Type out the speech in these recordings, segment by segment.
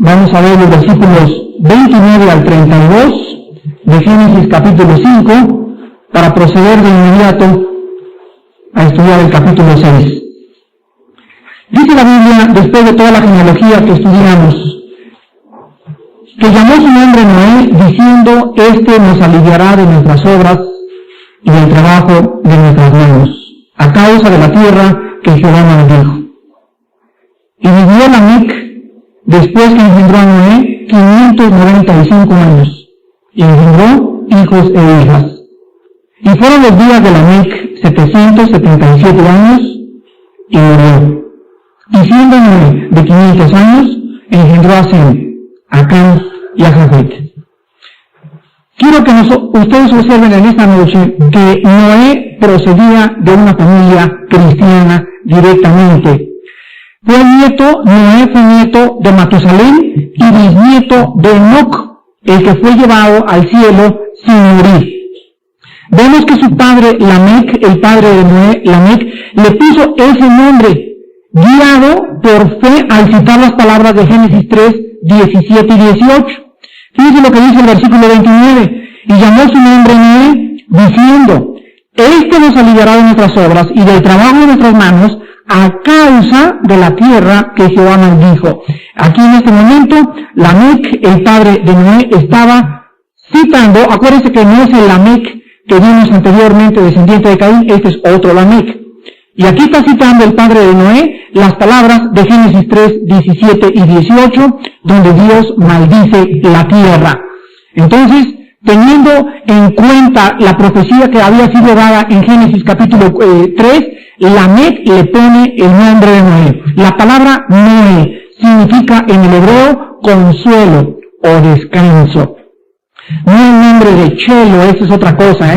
Vamos a ver los versículos 29 al 32 de Génesis capítulo 5 para proceder de inmediato a estudiar el capítulo 6. Dice la Biblia, después de toda la genealogía que estudiamos, que llamó su nombre Noé, diciendo, este nos aliviará de nuestras obras y del trabajo de nuestras manos, a causa de la tierra que Jehová maldijo. Y vivió Lamec, después que engendró a Noé, 595 años, y engendró hijos e hijas. Y fueron los días de Lamec 777 años, y murió. Y siendo Noé de 500 años, engendró a Sem, a Cam y a Jafet. Quiero que ustedes observen en esta noche que Noé procedía de una familia cristiana directamente. Noé fue nieto de Matusalén y bisnieto de Enoc, el que fue llevado al cielo sin morir. Vemos que su padre Lamec, el padre de Noé, Lamec, le puso ese nombre, guiado por fe al citar las palabras de Génesis 3, 17 y 18. Fíjense lo que dice el versículo 29. Y llamó su nombre Noé, diciendo, este nos aliviará de nuestras obras y del trabajo de nuestras manos, a causa de la tierra que Jehová maldijo. Aquí en este momento, Lamec, el padre de Noé, estaba citando, acuérdense que no es el Lamec que vimos anteriormente, descendiente de Caín, este es otro Lamec. Y aquí está citando el padre de Noé las palabras de Génesis 3, 17 y 18, donde Dios maldice la tierra. Entonces, teniendo en cuenta la profecía que había sido dada en Génesis capítulo 3, Lamec le pone el nombre de Noé. La palabra Noé significa en el hebreo consuelo o descanso. No el nombre de Chelo, eso es otra cosa,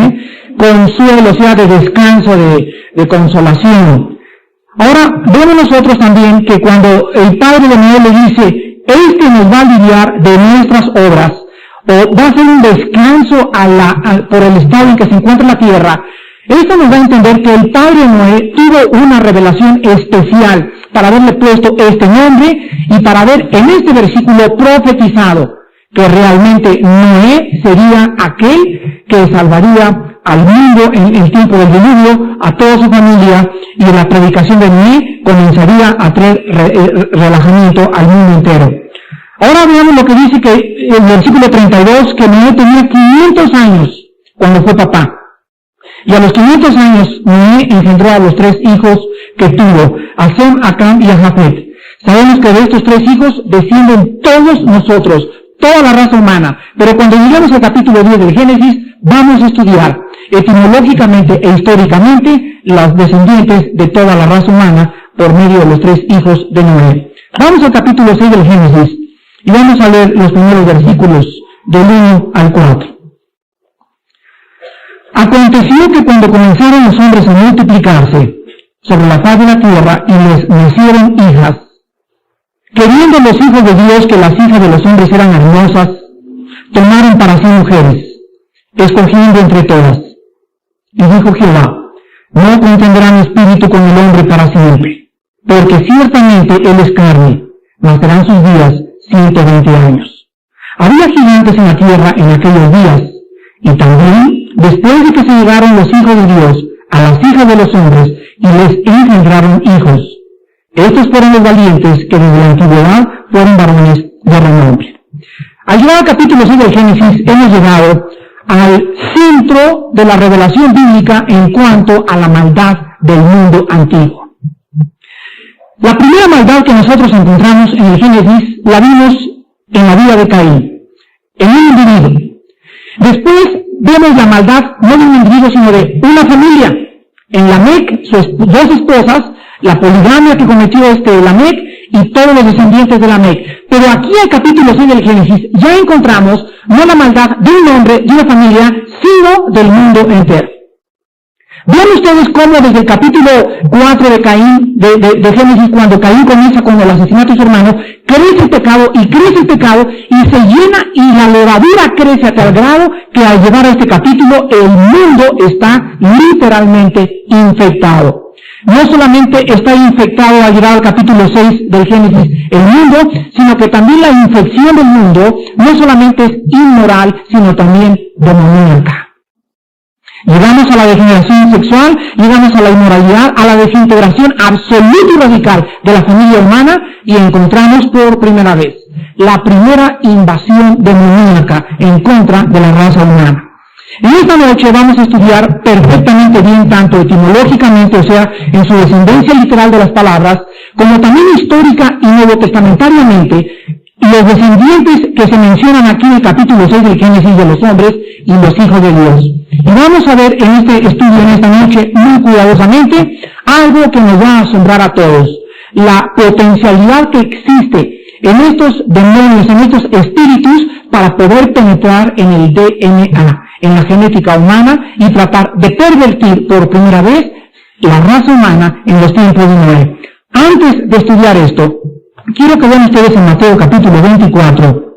consuelo, o sea, de descanso, de consolación. Ahora, vemos nosotros también que cuando el padre de Noé le dice, este nos va a aliviar de nuestras obras, o va a ser un descanso por el estado en que se encuentra la tierra, esto nos da a entender que el padre de Noé tuvo una revelación especial para haberle puesto este nombre y para haber en este versículo profetizado que realmente Noé sería aquel que salvaría al mundo en el tiempo del diluvio, a toda su familia, y la predicación de Noé comenzaría a traer relajamiento al mundo entero. Ahora veamos lo que dice que en el versículo 32, que Noé tenía 500 años cuando fue papá. Y a los 500 años Noé engendró a los 3 hijos que tuvo, a Sem, a Cam y a Jafet. Sabemos que de estos 3 hijos descienden todos nosotros, toda la raza humana. Pero cuando lleguemos al capítulo 10 del Génesis, vamos a estudiar etimológicamente e históricamente las descendientes de toda la raza humana por medio de los 3 hijos de Noé. Vamos al capítulo 6 del Génesis y vamos a leer los primeros versículos del 1 al 4. Aconteció que cuando comenzaron los hombres a multiplicarse sobre la faz de la tierra y les nacieron hijas, queriendo los hijos de Dios que las hijas de los hombres eran hermosas, tomaron para sí mujeres, escogiendo entre todas. Y dijo Jehová, no contenderá mi espíritu con el hombre para siempre, porque ciertamente él es carne, mas serán sus días 120 años. Había gigantes en la tierra en aquellos días, y también, después de que se llegaron los hijos de Dios a las hijas de los hombres y les engendraron hijos, estos fueron los valientes que desde la antigüedad fueron varones de renombre. Al llegar al capítulo 6 del Génesis, hemos llegado al centro de la revelación bíblica en cuanto a la maldad del mundo antiguo. La primera maldad que nosotros encontramos en el Génesis la vimos en la vida de Caín, en un individuo. Después vemos la maldad no de un individuo, sino de una familia. En Lamec, sus 2 esposas, la poligamia que cometió Lamec, y todos los descendientes de Lamec. Pero aquí en el capítulo 6 del Génesis ya encontramos no la maldad de un hombre, de una familia, sino del mundo entero. Vean ustedes cómo desde el capítulo 4 de Caín, de Génesis, cuando Caín comienza con el asesinato de su hermano, crece el pecado y se llena, y la levadura crece a tal grado que al llegar a este capítulo el mundo está literalmente infectado. No solamente está infectado al llegar al capítulo 6 del Génesis el mundo, sino que también la infección del mundo no solamente es inmoral, sino también demoníaca. Llegamos a la degeneración sexual, llegamos a la inmoralidad, a la desintegración absoluta y radical de la familia humana, y encontramos por primera vez la primera invasión demoníaca en contra de la raza humana. En esta noche vamos a estudiar perfectamente bien, tanto etimológicamente, o sea, en su descendencia literal de las palabras, como también histórica y nuevotestamentariamente, los descendientes que se mencionan aquí en el capítulo 6 del Génesis de los hombres y los hijos de Dios. Y vamos a ver en este estudio, en esta noche, muy cuidadosamente, algo que nos va a asombrar a todos. La potencialidad que existe en estos demonios, en estos espíritus, para poder penetrar en el DNA, en la genética humana, y tratar de pervertir por primera vez la raza humana en los tiempos de Noé. Antes de estudiar esto, quiero que vean ustedes en Mateo capítulo 24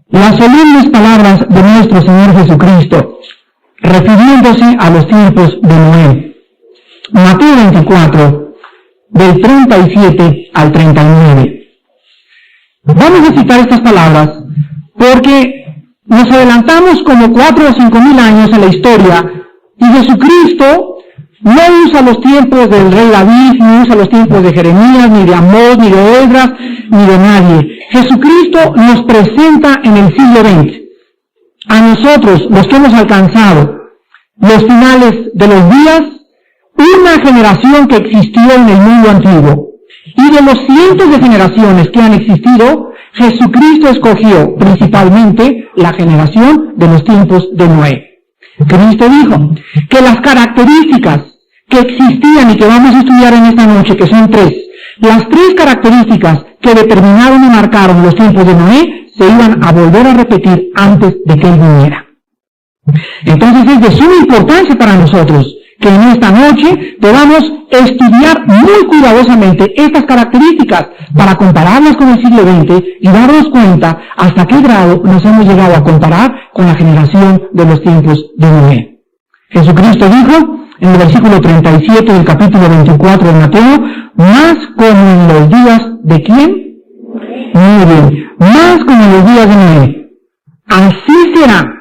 las solemnes palabras de nuestro Señor Jesucristo, refiriéndose a los tiempos de Noé. Mateo 24, del 37 al 39. Vamos a citar estas palabras porque nos adelantamos como 4 o 5 mil años en la historia, y Jesucristo no usa los tiempos del rey David, ni usa los tiempos de Jeremías, ni de Amós, ni de Esdras, ni de nadie. Jesucristo nos presenta en el siglo XX, a nosotros, los que hemos alcanzado los finales de los días, una generación que existió en el mundo antiguo. Y de los cientos de generaciones que han existido, Jesucristo escogió principalmente la generación de los tiempos de Noé. Cristo dijo que las características que existían y que vamos a estudiar en esta noche, que son 3, las 3 características que determinaron y marcaron los tiempos de Noé, se iban a volver a repetir antes de que él viniera. Entonces es de suma importancia para nosotros que en esta noche podamos estudiar muy cuidadosamente estas características para compararlas con el siglo XX y darnos cuenta hasta qué grado nos hemos llegado a comparar con la generación de los tiempos de Noé. Jesucristo dijo en el versículo 37 del capítulo 24 de Mateo, más como en los días de ¿quién? Muy bien, más como en los días de Noé. Así será.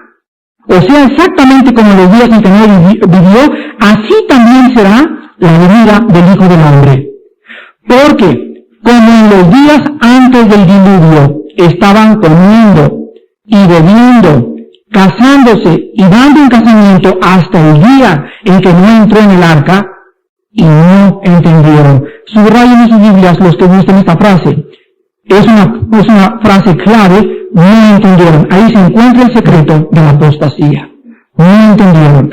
O sea, exactamente como los días en que Noé vivió, así también será la venida del Hijo del Hombre. Porque, como en los días antes del diluvio, estaban comiendo y bebiendo, casándose y dando en casamiento hasta el día en que Noé entró en el arca, y no entendieron. Subrayen en sus Biblias los que gusten esta frase. Es una frase clave. No entendieron. Ahí se encuentra el secreto de la apostasía. No entendieron.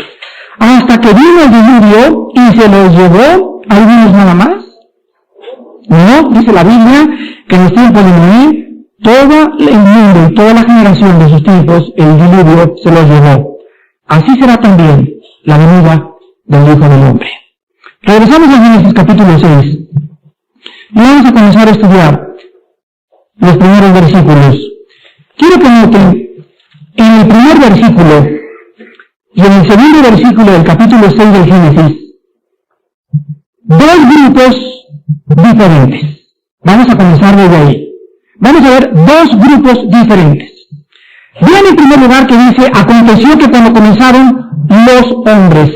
Hasta que vino el diluvio y se los llevó, algunos nada más. No, dice la Biblia que en los tiempos de Noé, todo el mundo y toda la generación de sus tiempos, el diluvio se los llevó. Así será también la venida del Hijo del Hombre. Regresamos a Génesis capítulo 6. Y vamos a comenzar a estudiar los primeros versículos. Quiero que noten en el primer versículo y en el segundo versículo del capítulo 6 del Génesis, 2 grupos diferentes. Vamos a comenzar desde ahí. Vamos a ver 2 grupos diferentes. Vean en primer lugar que dice, aconteció que cuando comenzaron los hombres,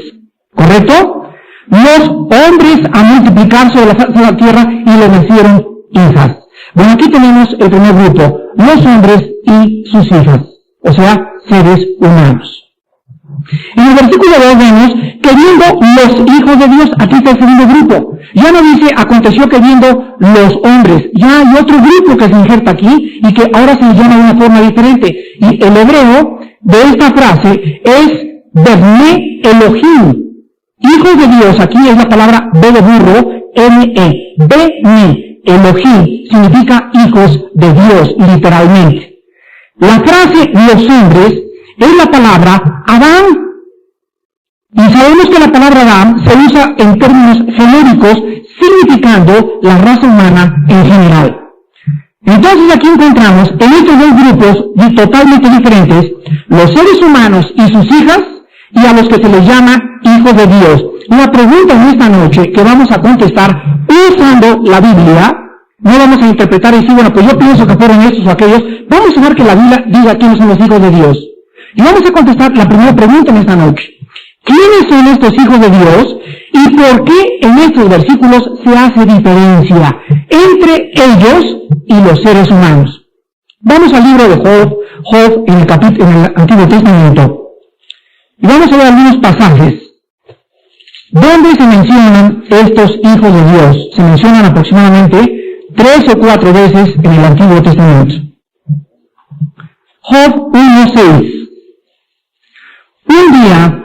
¿correcto? Los hombres a multiplicar sobre la faz de la tierra y le nacieron hijas. Bueno, aquí tenemos el primer grupo, los hombres y sus hijas, o sea, seres humanos. En el versículo 2 vemos que viendo los hijos de Dios, aquí está el segundo grupo. Ya no dice aconteció que viendo los hombres, ya hay otro grupo que se injerta aquí y que ahora se llama de una forma diferente. Y el hebreo de esta frase es Bene Elohim. Hijos de Dios, aquí es la palabra B de burro, N-E, Bene. Elohim significa hijos de Dios, literalmente. La frase los hombres es la palabra Adán. Y sabemos que la palabra Adán se usa en términos genéricos, significando la raza humana en general. Entonces aquí encontramos en estos dos grupos totalmente diferentes, los seres humanos y sus hijas, y a los que se les llama hijos de Dios. La pregunta en esta noche que vamos a contestar usando la Biblia, no vamos a interpretar y decir, bueno, pues yo pienso que fueron estos o aquellos, vamos a dejar que la Biblia diga quiénes son los hijos de Dios. Y vamos a contestar la primera pregunta en esta noche. ¿Quiénes son estos hijos de Dios? ¿Y por qué en estos versículos se hace diferencia entre ellos y los seres humanos? Vamos al libro de Job en el Antiguo Testamento. Y vamos a ver algunos pasajes donde se mencionan estos hijos de Dios. Se mencionan aproximadamente 3 o 4 veces en el Antiguo Testamento. Job 1:6. Un día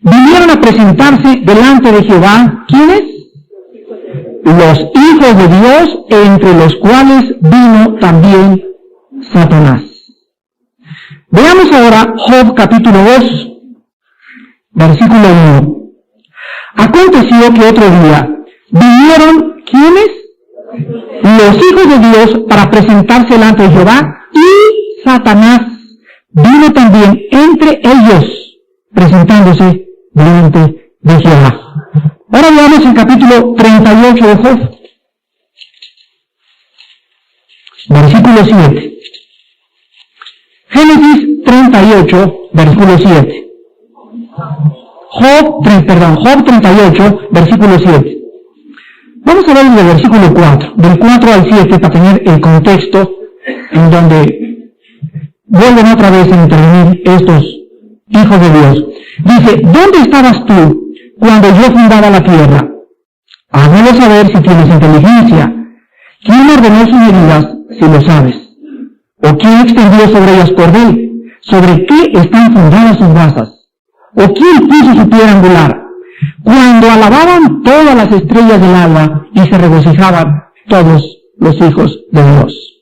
vinieron a presentarse delante de Jehová, ¿quiénes? Los hijos de Dios, entre los cuales vino también Satanás. Veamos ahora Job capítulo 2, versículo 1. Aconteció que otro día vinieron, ¿quiénes? Los hijos de Dios para presentarse delante de Jehová, y Satanás vino también entre ellos, presentándose delante de Jehová. Ahora veamos el capítulo 38 de Job, versículo 7. Génesis 38, versículo 7. Job 38, versículo 7. Vamos a ver el versículo 4, del 4 al 7, para tener el contexto en donde vuelven otra vez a intervenir estos hijos de Dios. Dice, ¿dónde estabas tú cuando yo fundaba la tierra? Házmelo saber si tienes inteligencia. ¿Quién ordenó sus medidas, si lo sabes? ¿O quién extendió sobre ellas cordel? ¿Sobre qué están fundadas sus basas? ¿O quién puso su piedra angular? Cuando alababan todas las estrellas del alba y se regocijaban todos los hijos de Dios.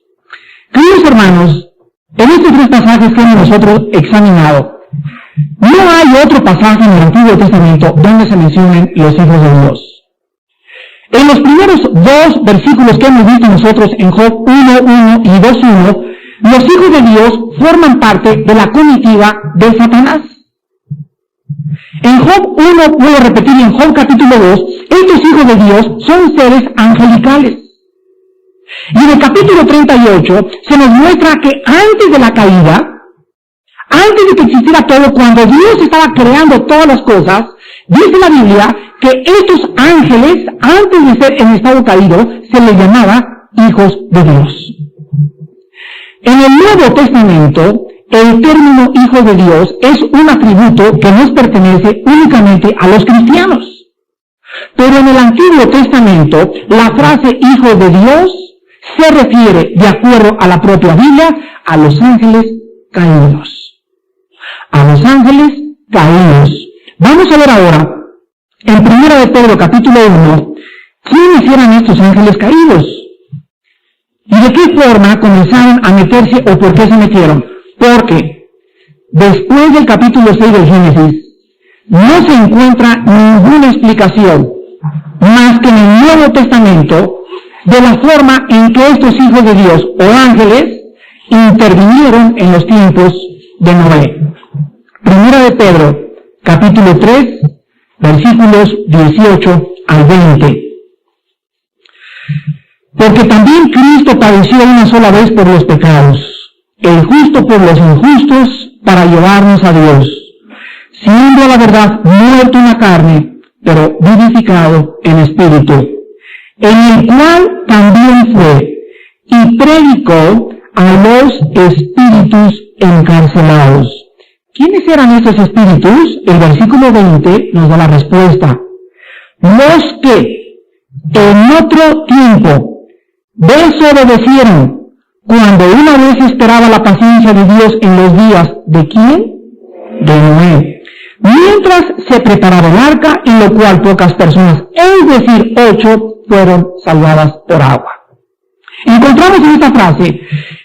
Queridos hermanos, en estos 3 pasajes que hemos nosotros examinado, no hay otro pasaje en el Antiguo Testamento donde se mencionen los hijos de Dios. En los primeros 2 versículos que hemos visto nosotros en Job 1:1 y 2:1, los hijos de Dios forman parte de la comitiva de Satanás. En Job 1, vuelvo a repetir, en Job capítulo 2, estos hijos de Dios son seres angelicales. Y en el capítulo 38 se nos muestra que antes de la caída, antes de que existiera todo, cuando Dios estaba creando todas las cosas, dice la Biblia que estos ángeles, antes de ser en estado caído, se les llamaba hijos de Dios. En el Nuevo Testamento, el término hijo de Dios es un atributo que nos pertenece únicamente a los cristianos. Pero en el Antiguo Testamento, la frase hijo de Dios se refiere, de acuerdo a la propia Biblia, a los ángeles caídos. A los ángeles caídos. Vamos a ver ahora, en 1 de Pedro capítulo 1, ¿quiénes eran estos ángeles caídos? ¿Y de qué forma comenzaron a meterse o por qué se metieron? Porque después del capítulo 6 del Génesis, no se encuentra ninguna explicación, más que en el Nuevo Testamento, de la forma en que estos hijos de Dios o ángeles intervinieron en los tiempos de Noé. 1 de Pedro, capítulo 3, versículos 18 al 20. Porque también Cristo padeció una sola vez por los pecados, el justo por los injustos, para llevarnos a Dios, siendo a la verdad muerto en la carne, pero vivificado en espíritu, en el cual también fue y predicó a los espíritus encarcelados. ¿Quiénes eran esos espíritus? El versículo 20 nos da la respuesta. Los que en otro tiempo desobedecieron, cuando una vez esperaba la paciencia de Dios en los días ¿de quién? De Noé. Mientras se preparaba el arca, en lo cual pocas personas, es decir, 8, fueron salvadas por agua. Encontramos en esta frase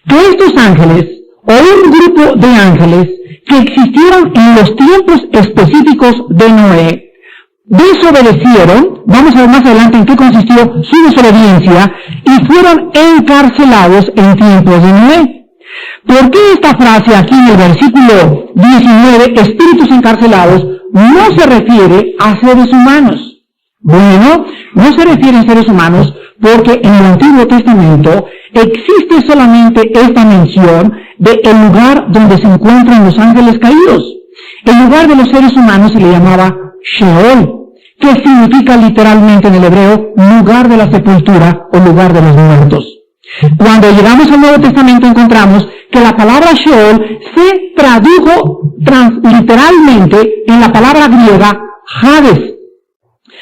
que estos ángeles, o un grupo de ángeles que existieron en los tiempos específicos de Noé, desobedecieron, vamos a ver más adelante en qué consistió su desobediencia, y fueron encarcelados en tiempos de Noé. ¿Por qué esta frase aquí en el versículo 19, espíritus encarcelados, no se refiere a seres humanos? Bueno, no se refiere a seres humanos porque en el Antiguo Testamento existe solamente esta mención del lugar donde se encuentran los ángeles caídos. El lugar de los seres humanos se le llamaba Sheol, que significa literalmente en el hebreo lugar de la sepultura o lugar de los muertos. Cuando llegamos al Nuevo Testamento encontramos que la palabra Sheol se tradujo literalmente en la palabra griega Hades.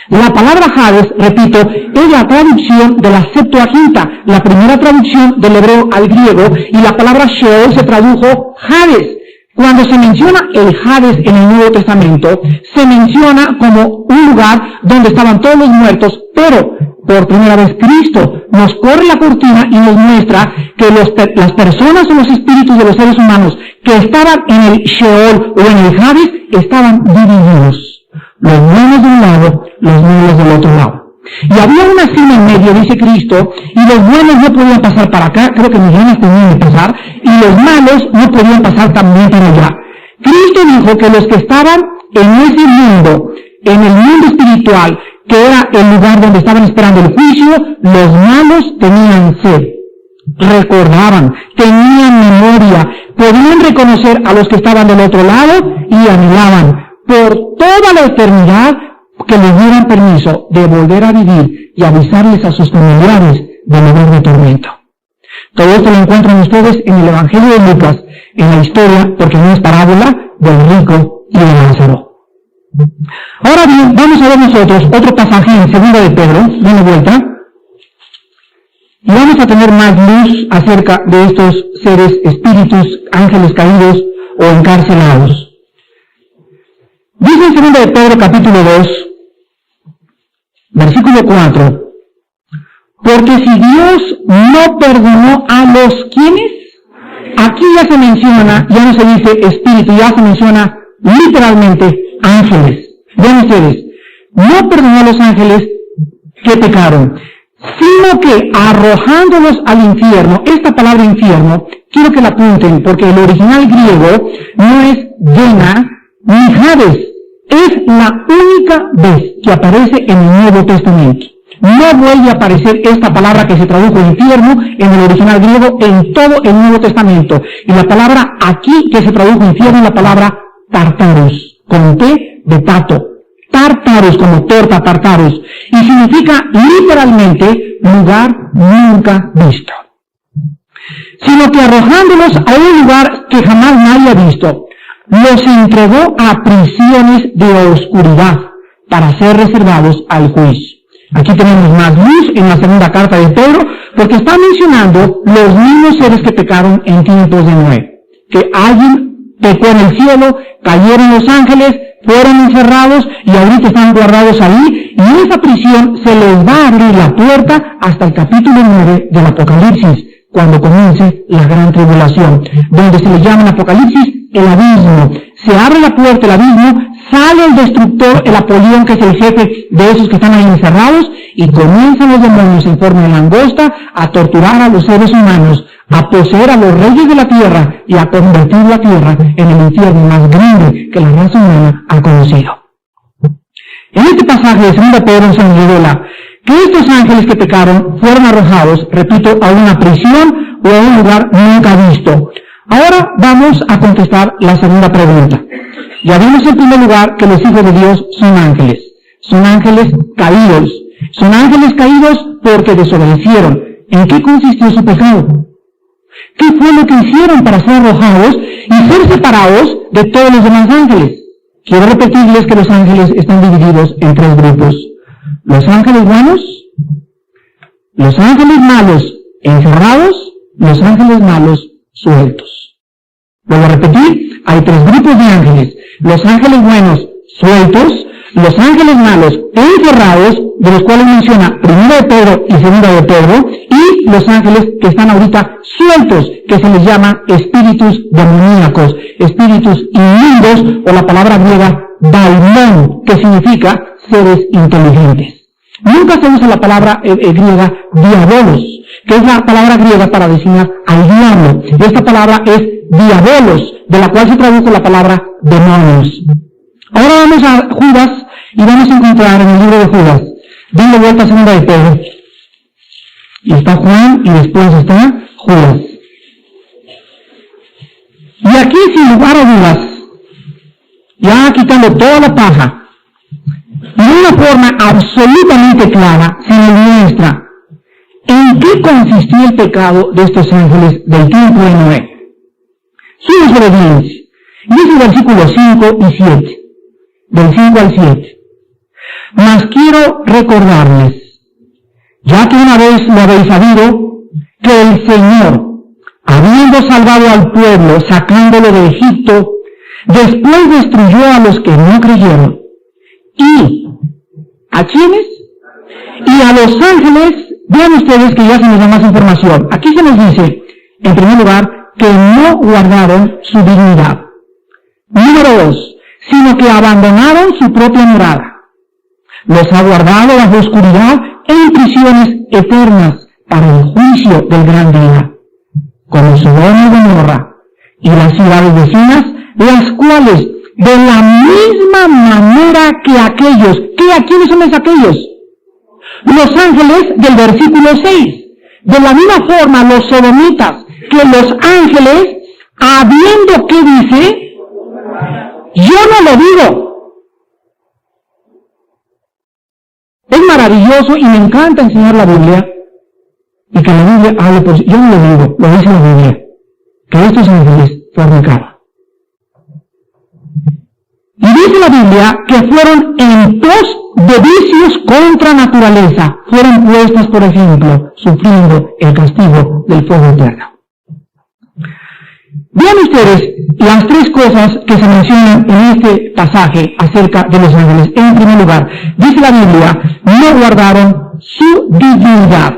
La palabra Hades, repito, es la traducción de la Septuaginta, la primera traducción del hebreo al griego, y la palabra Sheol se tradujo Hades. Cuando se menciona el Hades en el Nuevo Testamento, se menciona como un lugar donde estaban todos los muertos, pero por primera vez Cristo nos corre la cortina y nos muestra que las personas o los espíritus de los seres humanos que estaban en el Sheol o en el Hades estaban divididos. Los buenos de un lado, los malos del otro lado. Y había una cima en medio, dice Cristo, y los buenos no podían pasar para acá, creo que mis ganas tenían que pasar, y los malos no podían pasar también para allá. Cristo dijo que los que estaban en ese mundo, en el mundo espiritual, que era el lugar donde estaban esperando el juicio, los malos tenían sed, recordaban, tenían memoria, podían reconocer a los que estaban del otro lado y anhelaban por toda la eternidad que les dieran permiso de volver a vivir y avisarles a sus familiares del lugar de tormento. Todo esto lo encuentran ustedes en el Evangelio de Lucas, en la historia, porque no es parábola, del rico y de Lázaro. Ahora bien, vamos a ver nosotros otro pasaje en 2 de Pedro, de vuelta, y vamos a tener más luz acerca de estos seres, espíritus, ángeles caídos o encarcelados. Dice en 2 de Pedro capítulo 2, versículo 4, porque si Dios no perdonó a los ¿quiénes? Aquí ya se menciona, ya no se dice espíritu, ya se menciona literalmente ángeles. Vean ustedes, no perdonó a los ángeles que pecaron, sino que arrojándolos al infierno. Esta palabra infierno, quiero que la apunten, porque el original griego no es Gehenna ni Hades. Es la única vez que aparece en el Nuevo Testamento. No vuelve a aparecer esta palabra que se tradujo infierno en el original griego en todo el Nuevo Testamento. Y la palabra aquí que se tradujo infierno es la palabra Tartarus, con T de tato. Tartarus, como torta, Tartarus. Y significa literalmente lugar nunca visto. Sino que arrojándolos a un lugar que jamás nadie ha visto, los entregó a prisiones de oscuridad para ser reservados al juicio. Aquí tenemos más luz en la segunda carta de Pedro, porque está mencionando los mismos seres que pecaron en tiempos de Noé. Que alguien pecó en el cielo, cayeron los ángeles, fueron encerrados y ahorita están guardados ahí, y en esa prisión se les va a abrir la puerta hasta el capítulo 9 del Apocalipsis, cuando comience la gran tribulación, donde se le llama en Apocalipsis el abismo. Se abre la puerta del abismo, sale el destructor, el Apolión, que es el jefe de esos que están ahí encerrados, y comienzan los demonios en forma de langosta a torturar a los seres humanos, a poseer a los reyes de la tierra y a convertir la tierra en el infierno más grande que la raza humana ha conocido. En este pasaje de 2 Pedro se nos revela que estos ángeles que pecaron fueron arrojados, repito, a una prisión o a un lugar nunca visto. Ahora vamos a contestar la segunda pregunta. Ya vimos en primer lugar que los hijos de Dios son ángeles caídos. Son ángeles caídos porque desobedecieron. ¿En qué consistió su pecado? ¿Qué fue lo que hicieron para ser arrojados y ser separados de todos los demás ángeles? Quiero repetirles que los ángeles están divididos en 3 grupos. Los ángeles buenos, los ángeles malos encerrados, los ángeles malos sueltos. Vuelvo a repetir, hay 3 grupos de ángeles. Los ángeles buenos sueltos, Los ángeles malos encerrados, de los cuales menciona 1 de Pedro y 2 de Pedro, y los ángeles que están ahorita sueltos, que se les llama espíritus demoníacos, espíritus inmundos, o la palabra griega daimon, que significa seres inteligentes. Nunca se usa la palabra griega diabolos, que es la palabra griega para designar al diablo. Esta palabra es diabolos, de la cual se traduce la palabra demonios. Ahora vamos a Judas y vamos a encontrar en el libro de Judas, denle vuelta a 2 de Pedro. Y está Juan y después está Judas. Y aquí, sin lugar a dudas, ya quitando toda la paja, y de una forma absolutamente clara se nos muestra en qué consistía el pecado de estos ángeles del tiempo de Noé. Su desobediencia. Y es el versículo 5 y 7. Del 5 al 7. Mas quiero recordarles, ya que una vez lo habéis sabido, que el Señor, habiendo salvado al pueblo, sacándolo de Egipto, después destruyó a los que no creyeron. ¿Y a quiénes? Y a los ángeles. Vean ustedes que ya se nos da más información. Aquí se nos dice, en primer lugar, que no guardaron su dignidad. Número 2, sino que abandonaron su propia morada. Los ha guardado bajo oscuridad en prisiones eternas para el juicio del gran día, como Sodoma y Gomorra y las ciudades vecinas, las cuales, de la misma manera que aquellos, ¿quiénes son aquellos? Los ángeles del versículo 6. De la misma forma, los sodomitas, que los ángeles, habiendo, ¿qué dice? Yo no lo digo. Es maravilloso y me encanta enseñar la Biblia, y que la Biblia hable por sí. Yo no lo digo, lo dice la Biblia, que estos ángeles fornicaban. Y dice la Biblia que fueron en pos de vicios contra naturaleza, fueron puestas, por ejemplo, sufriendo el castigo del fuego eterno. Vean ustedes las tres cosas que se mencionan en este pasaje acerca de los ángeles. En primer lugar, dice la Biblia, no guardaron su dignidad.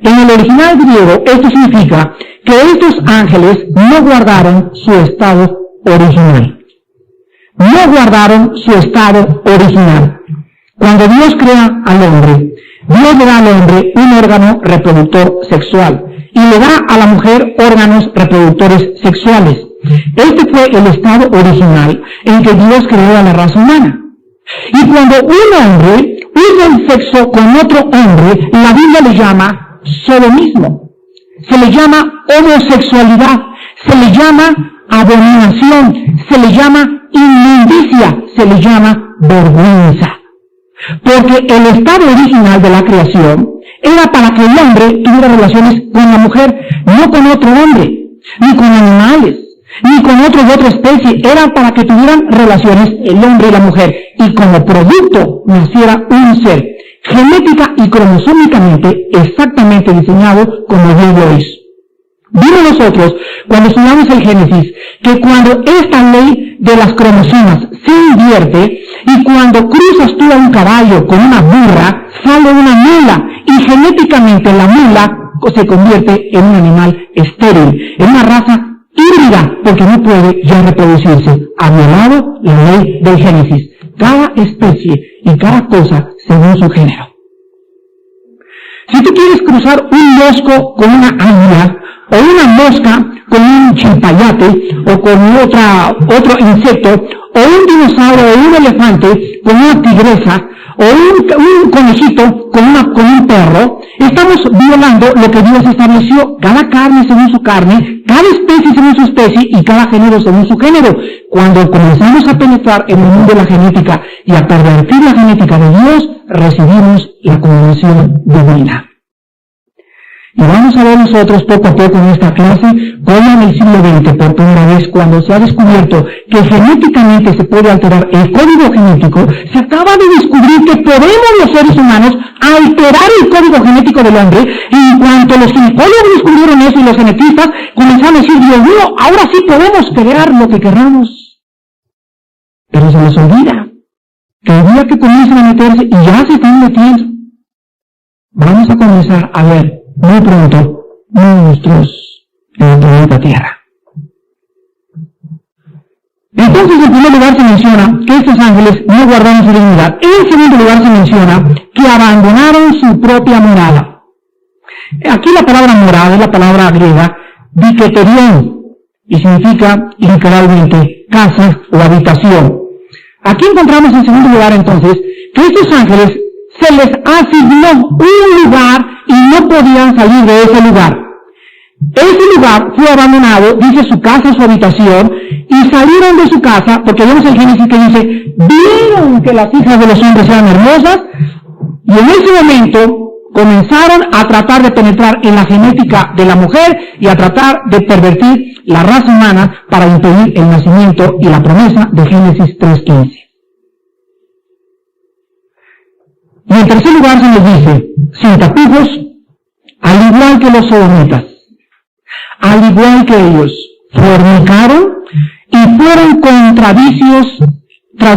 En el original griego, esto significa que estos ángeles no guardaron su estado original. No guardaron su estado original. Cuando Dios crea al hombre, Dios le da al hombre un órgano reproductor sexual y le da a la mujer órganos reproductores sexuales. Este fue el estado original en que Dios creó a la raza humana. Y cuando un hombre usa el sexo con otro hombre, la Biblia le llama sodomismo, se le llama homosexualidad, se le llama abominación, se le llama inmundicia, se le llama vergüenza. Porque el estado original de la creación era para que el hombre tuviera relaciones con la mujer, no con otro hombre, ni con animales, ni con otros de otra especie. Era para que tuvieran relaciones el hombre y la mujer, y como producto naciera un ser, genética y cromosómicamente exactamente diseñado como Dios lo hizo. Vimos nosotros, cuando estudiamos el Génesis, que cuando esta ley de las cromosomas se invierte, y cuando cruzas tú a un caballo con una burra, sale una mula, y genéticamente la mula se convierte en un animal estéril, en una raza híbrida, porque no puede ya reproducirse. Ha violado la ley del Génesis. Cada especie y cada cosa según su género. Si tú quieres cruzar un mosco con una águila, o una mosca con un chilpayate, o con otro insecto, o un dinosaurio o un elefante con una tigresa, o un conejito con un perro, estamos violando lo que Dios estableció. Cada carne según su carne, cada especie según su especie, y cada género según su género. Cuando comenzamos a penetrar en el mundo de la genética y a pervertir la genética de Dios, recibimos la condenación divina. Y vamos a ver nosotros poco a poco en esta clase cómo en el siglo XX, por primera vez, cuando se ha descubierto que genéticamente se puede alterar el código genético, se acaba de descubrir que podemos los seres humanos alterar el código genético del hombre. Y en cuanto los ginecólogos descubrieron eso y los genetistas comenzaron a decir, Dios mío, ahora sí podemos crear lo que queramos. Pero se les olvida que el día ya que comienzan a meterse y ya se están metiendo, vamos a comenzar a ver muy pronto monstruos en el planeta Tierra. Entonces, en primer lugar se menciona que estos ángeles no guardaron su dignidad. En segundo lugar se menciona que abandonaron su propia morada. Aquí la palabra morada es la palabra griega diketerion y significa literalmente casa o habitación. Aquí encontramos en segundo lugar entonces que estos ángeles se les asignó un lugar y no podían salir de ese lugar. Ese lugar fue abandonado, dice su casa, su habitación, y salieron de su casa, porque vemos en Génesis que dice, vieron que las hijas de los hombres eran hermosas, y en ese momento comenzaron a tratar de penetrar en la genética de la mujer y a tratar de pervertir la raza humana para impedir el nacimiento y la promesa de Génesis 3:15. Y en tercer lugar se nos dice, sin tapujos, al igual que los sodomitas, al igual que ellos, fornicaron y fueron tras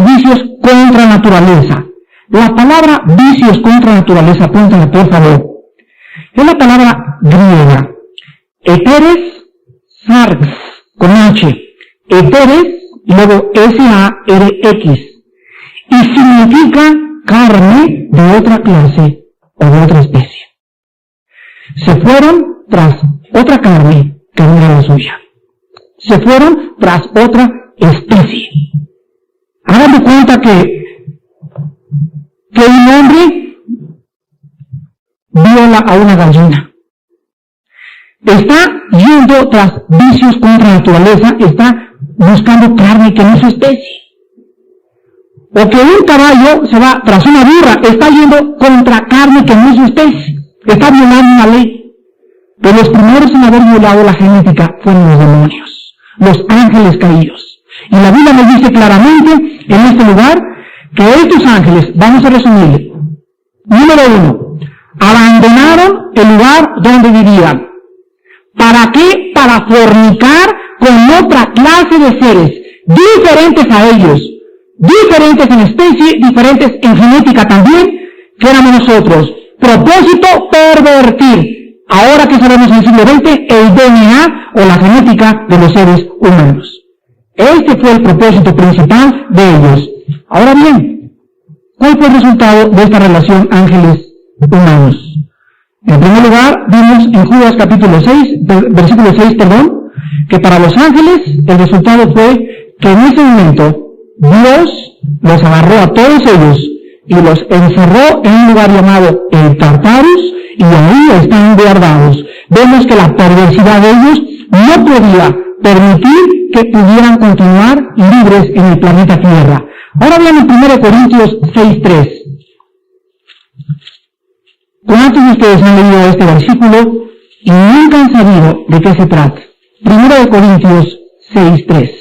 vicios contra naturaleza. La palabra vicios contra naturaleza, apúntenla por favor, es la palabra griega, heteres sarx, con H, heteres, y luego S-A-R-X, y significa carne de otra clase o de otra especie. Se fueron tras otra carne que no era la suya. Se fueron tras otra especie. Hagan de cuenta que un hombre viola a una gallina. Está yendo tras vicios contra naturaleza, está buscando carne que no es su especie. O que un caballo se va tras una burra, está yendo contra carne que no es su especie. Está violando una ley. Pero los primeros en haber violado la genética fueron los demonios, los ángeles caídos. Y la Biblia nos dice claramente en este lugar que estos ángeles, vamos a resumir, número 1, abandonaron el lugar donde vivían. ¿Para qué? Para fornicar con otra clase de seres, diferentes a ellos, diferentes en especie, diferentes en genética también, que éramos nosotros. Propósito, pervertir. Ahora que sabemos en el siglo XX, el DNA o la genética de los seres humanos. Este fue el propósito principal de ellos. Ahora bien, ¿cuál fue el resultado de esta relación ángeles-humanos? En primer lugar, vimos en Judas capítulo 6, versículo 6, que para los ángeles el resultado fue que en ese momento Dios los agarró a todos ellos y los encerró en un lugar llamado el Tartarus, y ahí están guardados. Vemos que la perversidad de ellos no podía permitir que pudieran continuar libres en el planeta Tierra. Ahora vean en 1 Corintios 6:3. ¿Cuántos de ustedes han leído este versículo y nunca han sabido de qué se trata? 1 Corintios 6:3.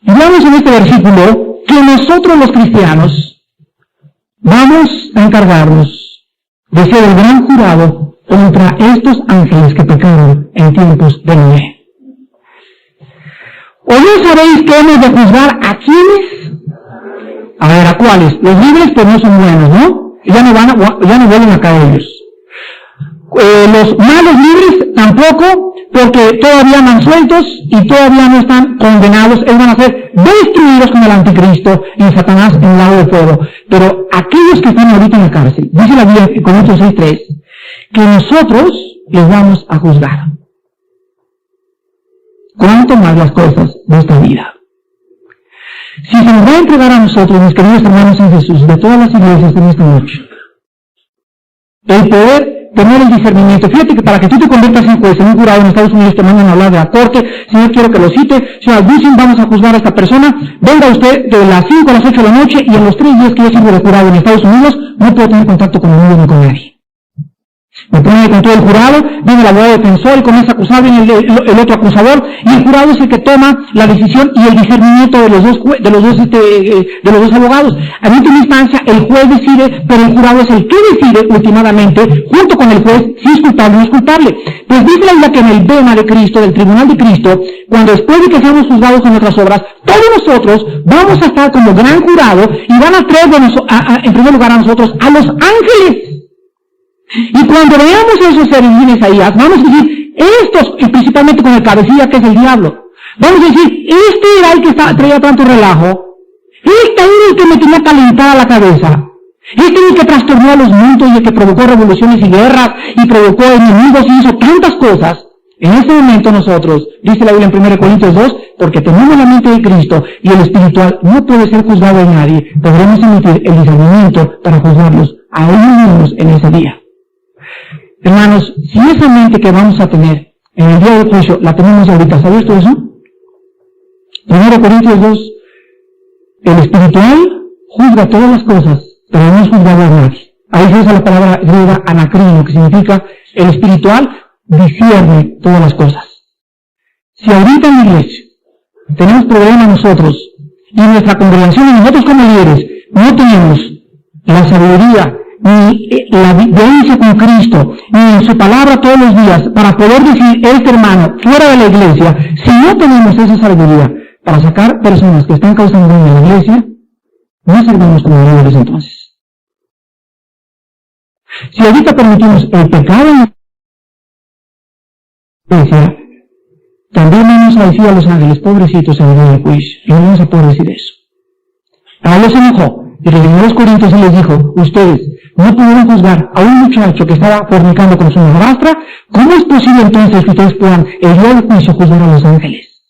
Y veamos en este versículo que nosotros los cristianos vamos a encargarnos de ser el gran jurado contra estos ángeles que pecaron en tiempos de Noé. ¿O no sabéis que hemos de juzgar a quiénes? A ver, ¿a cuáles? Los libres pues no son buenos, ¿no? Ya no vuelven a caer ellos. Los malos libres tampoco, porque todavía andan sueltos y todavía no están condenados. Ellos van a ser destruidos con el anticristo y Satanás en el lago de fuego. Pero aquellos que están ahorita en la cárcel, dice la Biblia en Corintios 6:3, que nosotros les vamos a juzgar. ¿Cuánto más las cosas de esta vida? Si se nos va a entregar a nosotros, mis queridos hermanos en Jesús, de todas las iglesias en esta noche, el poder tener el discernimiento. Fíjate que para que tú te conviertas en juez, en un jurado en Estados Unidos te mandan a hablar de la corte, señor quiero que lo cite, señor Busin, vamos a juzgar a esta persona, venga usted de las 5 a las 8 de la noche y en los 3 días que yo sirvo de jurado en Estados Unidos no puedo tener contacto con el mundo ni con nadie. Me pone con todo el jurado, viene el abogado defensor y comienza a acusar, viene el otro acusador, y el jurado es el que toma la decisión y el discernimiento de los dos abogados. En última instancia, el juez decide, pero el jurado es el que decide últimamente, junto con el juez, si es culpable o no es culpable. Pues dice la Biblia que en el bema de Cristo, del tribunal de Cristo, cuando después de que seamos juzgados con nuestras obras, todos nosotros vamos a estar como gran jurado y van a traer en primer lugar a nosotros a los ángeles. Y cuando veamos esos seres en Isaías, vamos a decir, estos, y principalmente con el cabecilla que es el diablo, vamos a decir, este era el que traía tanto relajo, este era el que me tenía calentada la cabeza, este era el que trastornó a los mundos y el que provocó revoluciones y guerras, y provocó enemigos y hizo tantas cosas. En ese momento nosotros, dice la Biblia en 1 Corintios 2, porque tenemos la mente de Cristo y el espiritual no puede ser juzgado en nadie, podremos emitir el discernimiento para juzgarlos a ellos mismos en ese día. Hermanos, si esa mente que vamos a tener en el día del juicio la tenemos ahorita, ¿sabes todo eso? 1 Corintios 2, el espiritual juzga todas las cosas, pero no es juzgado a nadie. Ahí se usa la palabra griega anacrino, que significa el espiritual discierne todas las cosas. Si ahorita en la iglesia tenemos problemas nosotros, y nuestra congregación y nosotros como líderes no tenemos la sabiduría, ni la vivencia con Cristo, ni en su palabra todos los días, para poder decir, este hermano, fuera de la iglesia, si no tenemos esa sabiduría para sacar personas que están causando daño en la iglesia, no servimos como líderes entonces. Si ahorita permitimos el pecado en la iglesia, también vamos a decir a los ángeles, pobrecitos en el día del juicio, no vamos a poder decir eso. Pablo se enojó, y reunió a los corintios y les dijo, ustedes no pudieron juzgar a un muchacho que estaba fornicando con su madrastra, ¿cómo es posible entonces que ustedes puedan el día del juicio juzgar a los ángeles?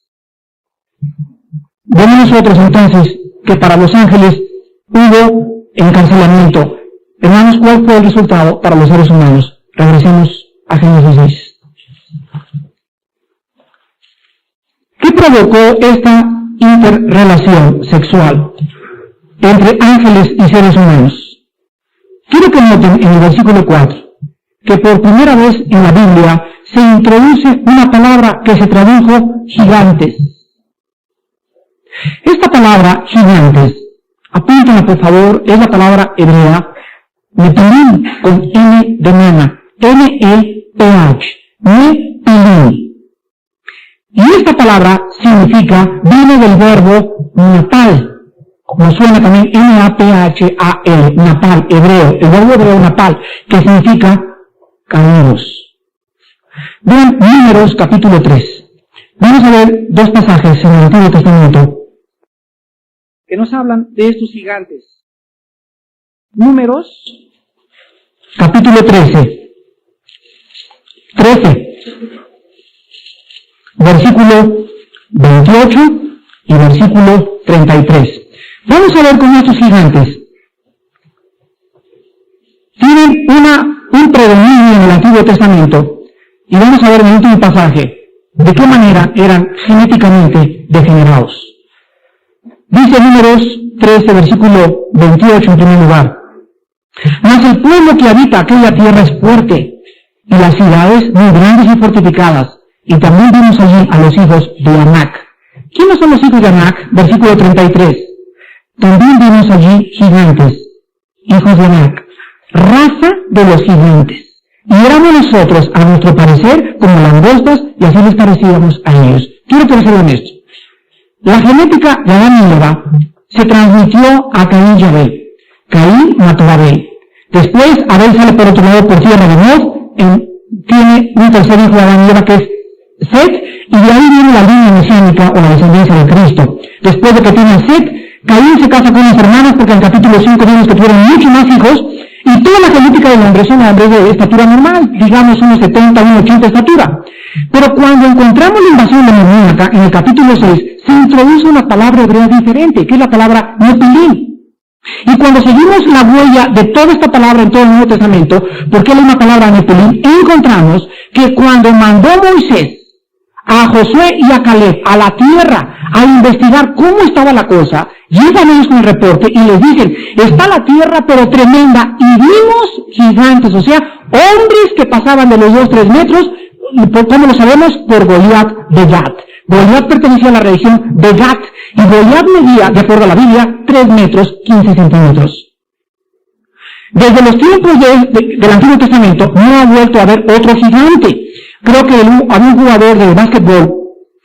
Vemos nosotros entonces que para los ángeles hubo encarcelamiento. Hermanos, ¿cuál fue el resultado para los seres humanos? Regresemos a Génesis 6. ¿Qué provocó esta interrelación sexual entre ángeles y seres humanos? Quiero que noten en el versículo 4 que por primera vez en la Biblia se introduce una palabra que se tradujo gigantes. Esta palabra gigantes, apúntenla por favor, es la palabra hebrea Nepilim con N de nana, N-E-P-H, Nepilim. Y esta palabra significa, viene del verbo napal. Nos suena también N-A-P-H-A-L, napal, hebreo, el verbo hebreo napal, que significa caídos. Vean Números capítulo 3. Vamos a ver dos pasajes en el Antiguo Testamento que nos hablan de estos gigantes. Números capítulo 13. Versículo 28 y versículo 33. Vamos a ver cómo estos gigantes tienen un predominio en el Antiguo Testamento, y vamos a ver en el último pasaje de qué manera eran genéticamente degenerados. Dice Números 13, versículo 28 en primer lugar. Mas el pueblo que habita aquella tierra es fuerte, y las ciudades muy grandes y fortificadas, y también vimos allí a los hijos de Anac. ¿Quiénes son los hijos de Anac? Versículo 33. También vimos allí gigantes, hijos de Anac, raza de los gigantes. Y éramos nosotros, a nuestro parecer, como langostas, y así les parecíamos a ellos. Quiero que ser honesto. La genética de Adán y Eva se transmitió a Caín y Abel. Caín mató a Abel. Después, Abel sale por otro lado por tierra de Nod, tiene un tercer hijo de Adán y Eva que es Set, y de ahí viene la línea mesiánica o la descendencia de Cristo. Después de que tiene a Set, Caín se casa con unas hermanas, porque en el capítulo 5 vimos que tuvieron muchos más hijos, y toda la genética del hombre son hombres de estatura normal, digamos unos 70, unos 80 de estatura. Pero cuando encontramos la invasión demoníaca, en el capítulo 6, se introduce una palabra hebrea diferente, que es la palabra Nepilim. Y cuando seguimos la huella de toda esta palabra en todo el Nuevo Testamento, porque es una palabra Nepilim, encontramos que cuando mandó Moisés a Josué y a Caleb a la tierra a investigar cómo estaba la cosa, llegan ellos con el reporte y les dicen, está la tierra pero tremenda, y vimos gigantes, o sea, Hombres que pasaban de los 2-3 metros, ¿cómo lo sabemos? Por Goliat de Gat. Goliat pertenecía a la región de Gat, y Goliat medía, de acuerdo a la Biblia, 3 metros 15 centímetros. Desde los tiempos del Antiguo Testamento no ha vuelto a haber otro gigante. Creo que había un jugador de básquetbol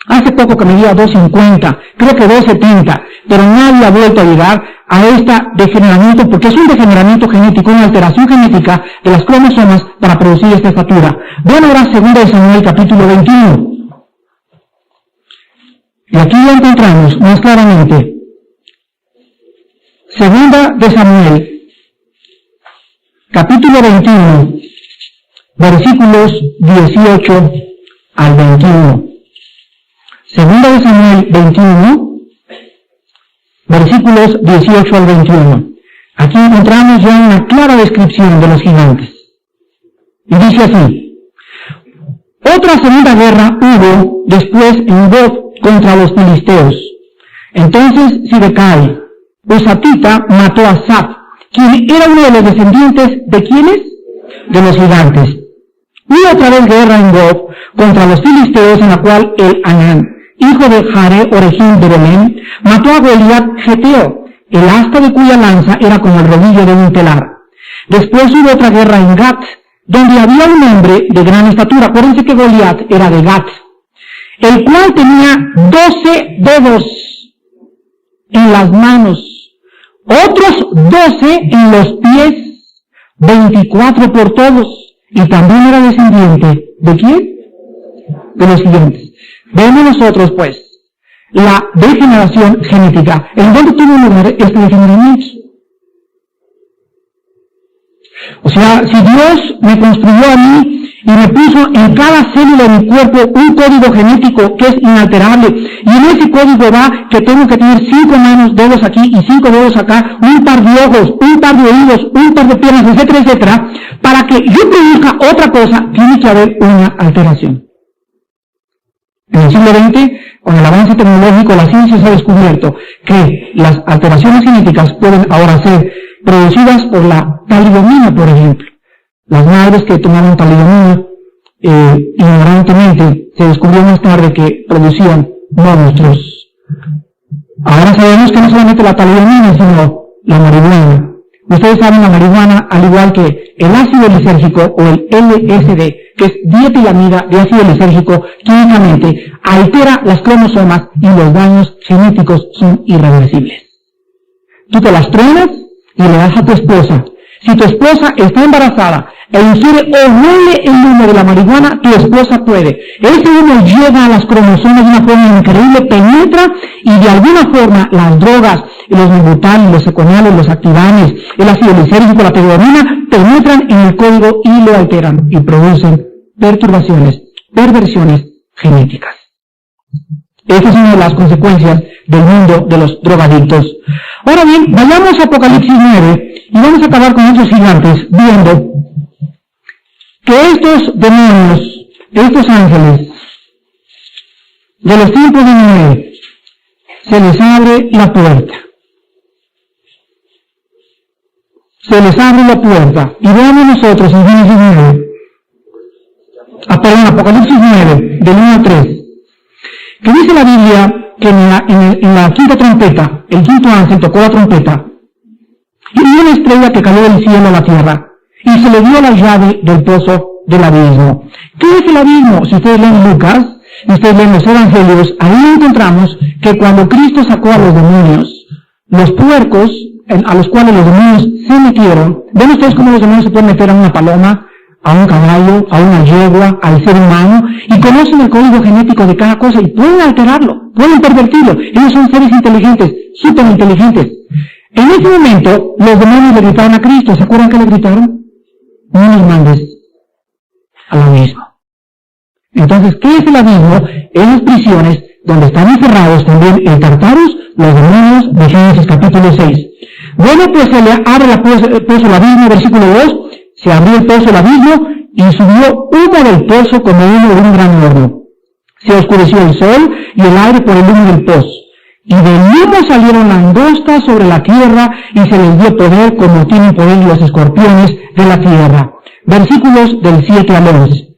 hace poco que medía 2.50, creo que 2.70, pero nadie ha vuelto a llegar a este degeneramiento, porque es un degeneramiento genético, una alteración genética de las cromosomas para producir esta estatura. Vean ahora 2 Samuel capítulo 21. Y aquí ya encontramos más claramente 2 Samuel capítulo 21, versículos 18 al 21. 2 Samuel 21, versículos 18 al 21. Aquí encontramos ya una clara descripción de los gigantes. Y dice así: otra segunda guerra hubo después en Gob contra los filisteos. Entonces Sibekai, Husatita, mató a Sab, quien era uno de los descendientes de ¿quiénes? De los gigantes. Hubo otra vez guerra en Gob contra los filisteos, en la cual el Anán, hijo de Jare Oregim de Belén, mató a Goliat Geteo, el asta de cuya lanza era como el rodillo de un telar. Después hubo otra guerra en Gat, donde había un hombre de gran estatura. Acuérdense que Goliat era de Gat, el cual tenía 12 dedos en las manos, otros 12 en los pies, 24 por todos, y también era descendiente ¿de quién? De los siguientes. Vemos nosotros, pues, la degeneración genética. ¿En dónde tuvo lugar este degeneramiento? O sea, si Dios me construyó a mí y me puso en cada célula de mi cuerpo un código genético que es inalterable, y en ese código va que tengo que tener 5 manos, dedos aquí y 5 dedos acá, un par de ojos, un par de oídos, un par de piernas, etcétera, etcétera, para que yo produzca otra cosa, tiene que haber una alteración. En el siglo XX, con el avance tecnológico, la ciencia se ha descubierto que las alteraciones genéticas pueden ahora ser producidas por la talidomina, por ejemplo. Las madres que tomaban talidomina, ignorantemente, se descubrió más tarde que producían monstruos. Ahora sabemos que no solamente la talidomina, sino la marihuana. Ustedes saben, la marihuana, al igual que el ácido lisérgico o el LSD, que es dietilamida de ácido lisérgico, químicamente altera las cromosomas y los daños genéticos son irreversibles. Tú te las truenas y le das a tu esposa. Si tu esposa está embarazada e ingiere o huele el humo de la marihuana, tu esposa puede. Ese humo llega a las cromosomas de una forma increíble, penetra, y de alguna forma las drogas, los nibutales, los seconiales, los activanes, el ácido lisérgico, la talidomina, penetran en el código y lo alteran y producen perturbaciones, perversiones genéticas. Esta es una de las consecuencias del mundo de los drogadictos. Ahora bien, vayamos a Apocalipsis 9 y vamos a acabar con estos gigantes viendo que estos demonios, estos ángeles, de los tiempos de Noé, se les abre la puerta. Se les abre la puerta. Y veamos nosotros en Génesis 9, Apocalipsis 9, del 1 al 3, que dice la Biblia que en la quinta trompeta, el quinto ángel tocó la trompeta, y vio una estrella que cayó del cielo a la tierra, y se le dio la llave del pozo del abismo. ¿Qué es el abismo? Si ustedes leen Lucas, si ustedes leen los evangelios, ahí encontramos que cuando Cristo sacó a los demonios, los puercos, a los cuales los demonios se metieron, ven ustedes cómo los demonios se pueden meter a una paloma, a un caballo, a una yegua, al ser humano, y conocen el código genético de cada cosa y pueden alterarlo, pueden pervertirlo. Ellos son seres inteligentes, súper inteligentes. En ese momento, los demonios le gritaron a Cristo. ¿Se acuerdan que le gritaron? No nos mandes al abismo. Entonces, ¿qué es el abismo? Esas prisiones donde están encerrados también el Tartarus, los demonios de Génesis capítulo 6. Bueno, pues se le abre el pozo del abismo, versículo 2, se abrió el pozo del abismo y subió humo del pozo como humo de un gran horno. Se oscureció el sol y el aire por el humo del pozo. Y del humo salieron langostas sobre la tierra y se les dio poder como tienen poder los escorpiones de la tierra. versículos del 7 al 11.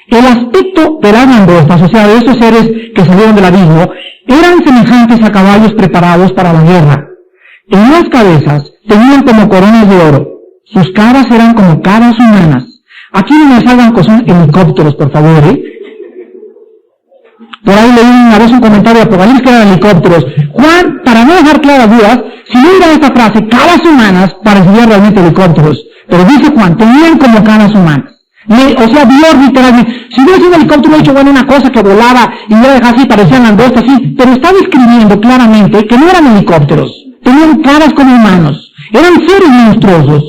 El aspecto de las langostas, o sea, de esos seres que salieron del abismo, eran semejantes a caballos preparados para la guerra. En las cabezas tenían como coronas de oro, sus caras eran como caras humanas. Aquí no me salgan con helicópteros, por favor, Por ahí leí una vez un comentario de Apocalipsis que eran helicópteros. Juan, para no dejar claras dudas, si no era esta frase, caras humanas, parecían realmente helicópteros. Pero dice Juan, tenían como caras humanas. O sea, vio literalmente. Si hubiera sido un helicóptero, he dicho, bueno, una cosa que volaba y hubiera dejado así, parecían langostas, así. Pero está describiendo claramente que no eran helicópteros. Tenían caras como humanos. Eran seres monstruosos.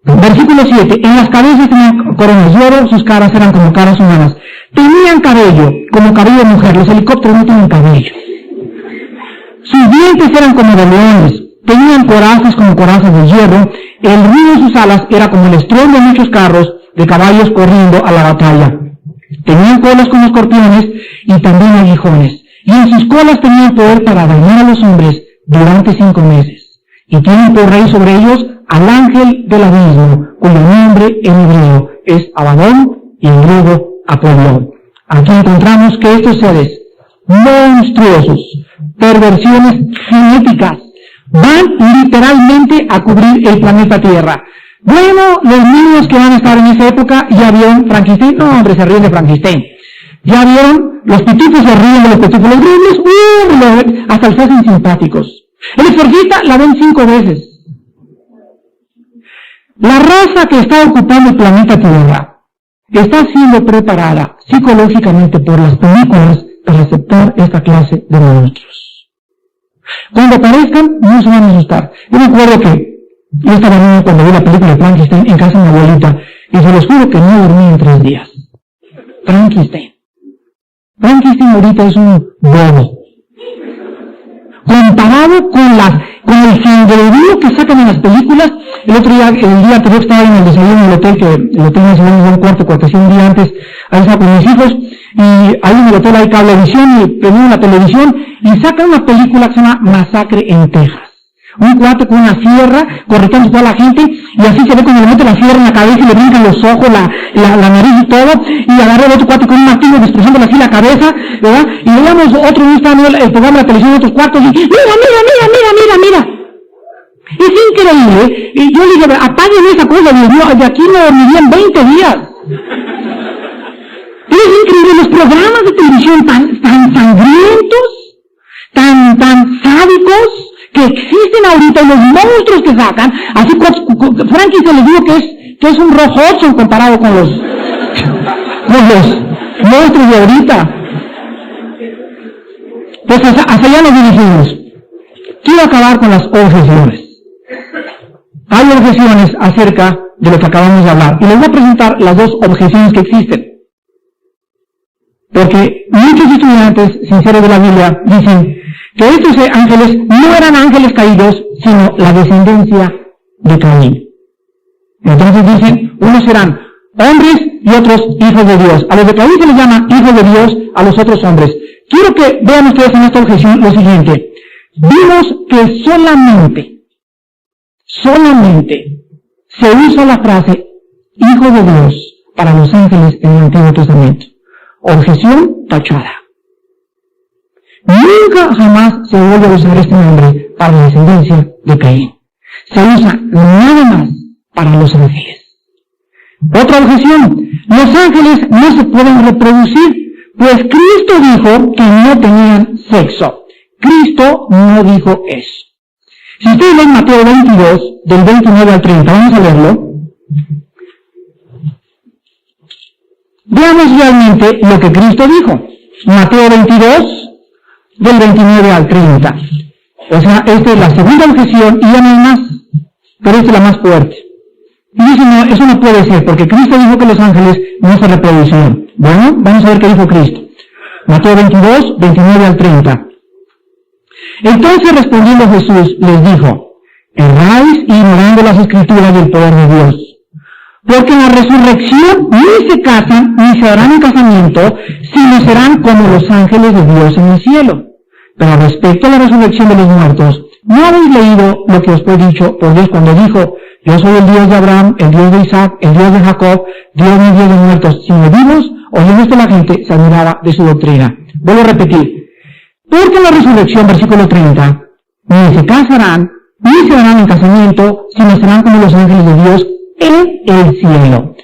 Versículo 7. En las cabezas tenían coronas de oro, sus caras eran como caras humanas. Tenían cabello, como cabello de mujer. Los helicópteros no tienen cabello. Sus dientes eran como de leones. Tenían corazas como corazas de hierro. El ruido de sus alas era como el estruendo de muchos carros de caballos corriendo a la batalla. Tenían colas como escorpiones y también aguijones. Y en sus colas tenían poder para dañar a los hombres durante 5 meses. Y tienen por rey sobre ellos al ángel del abismo, cuyo nombre en hebreo es Abadón y en griego Apolión. Aquí encontramos que estos seres monstruosos, perversiones genéticas, van literalmente a cubrir el planeta Tierra. Bueno, los niños que van a estar en esa época ya vieron Frankenstein. No, hombre, se ríen de Frankenstein. Ya vieron, los pitufos se ríen de los pitufos. Los grandes, hasta los hacen simpáticos. El exorcista la ven 5 veces. La raza que está ocupando el planeta Tierra está siendo preparada psicológicamente por las películas para aceptar esta clase de monstruos. Cuando aparezcan, no se van a asustar. Yo me acuerdo que yo estaba niño cuando vi la película de Frankenstein en casa de mi abuelita, y se los juro que no dormí en 3 días. Frankenstein ahorita es un bobo. Comparado con el sangrerío que sacan en las películas. El otro día, el día anterior estaba en el desayuno en el hotel, que el hotel me enseñó un cuarto, cortesía un día antes, a estar con mis hijos, y ahí en el hotel hay cablevisión, y prendieron la televisión, y sacan una película que se llama Masacre en Texas. Un cuate con una sierra, correteando toda la gente, y así se ve cuando le mete la sierra en la cabeza y le brincan los ojos, la nariz y todo, y agarra el otro cuate con un martillo destrozándole así la cabeza, ¿verdad? Y veíamos otro día estaba el programa de la televisión en otros cuartos, y mira. Es increíble, y yo le digo, apaguen esa cosa, Dios mío, de aquí no dormirían 20 días. Es increíble, los programas de televisión tan sangrientos, tan sádicos, que existen ahorita, y los monstruos que sacan, así Frankie se les digo que es un Rock Hudson comparado con los monstruos de ahorita. Pues hasta allá nos dirigimos. Quiero acabar con las objeciones. Hay objeciones acerca de lo que acabamos de hablar, y les voy a presentar las 2 objeciones que existen. Porque muchos estudiantes sinceros de la Biblia dicen que estos ángeles no eran ángeles caídos, sino la descendencia de Caín. Entonces dicen, unos serán hombres y otros hijos de Dios. A los de Caín se les llama hijos de Dios, a los otros hombres. Quiero que vean ustedes en esta objeción lo siguiente. Vimos que solamente se usa la frase hijo de Dios para los ángeles en el Antiguo Testamento. Objeción tachada. Nunca jamás se vuelve a usar este nombre para la descendencia de Caín. Se usa nada más para los ángeles. Otra objeción. Los ángeles no se pueden reproducir, pues Cristo dijo que no tenían sexo. Cristo no dijo eso. Si ustedes leen Mateo 22, del 29 al 30, vamos a leerlo. Veamos realmente lo que Cristo dijo. Mateo 22, del 29 al 30. O sea, esta es la segunda objeción y ya no hay más, pero esta es la más fuerte. Y dice, no, eso no puede ser, porque Cristo dijo que los ángeles no se reproducían. Bueno, vamos a ver qué dijo Cristo. Mateo 22, 29 al 30. Entonces respondiendo Jesús les dijo, erráis ignorando las escrituras del poder de Dios. Porque en la resurrección ni se casan ni se darán en casamiento, sino serán como los ángeles de Dios en el cielo. Pero respecto a la resurrección de los muertos, ¿no habéis leído lo que os fue dicho por Dios cuando dijo, Yo soy el Dios de Abraham, el Dios de Isaac, el Dios de Jacob, Dios mi Dios de muertos. Si me vimos, oyendo esto la gente se admiraba de su doctrina. Vuelvo a repetir. Porque en la resurrección, versículo 30, ni se casarán, ni se darán en casamiento, sino serán como los ángeles de Dios en el cielo.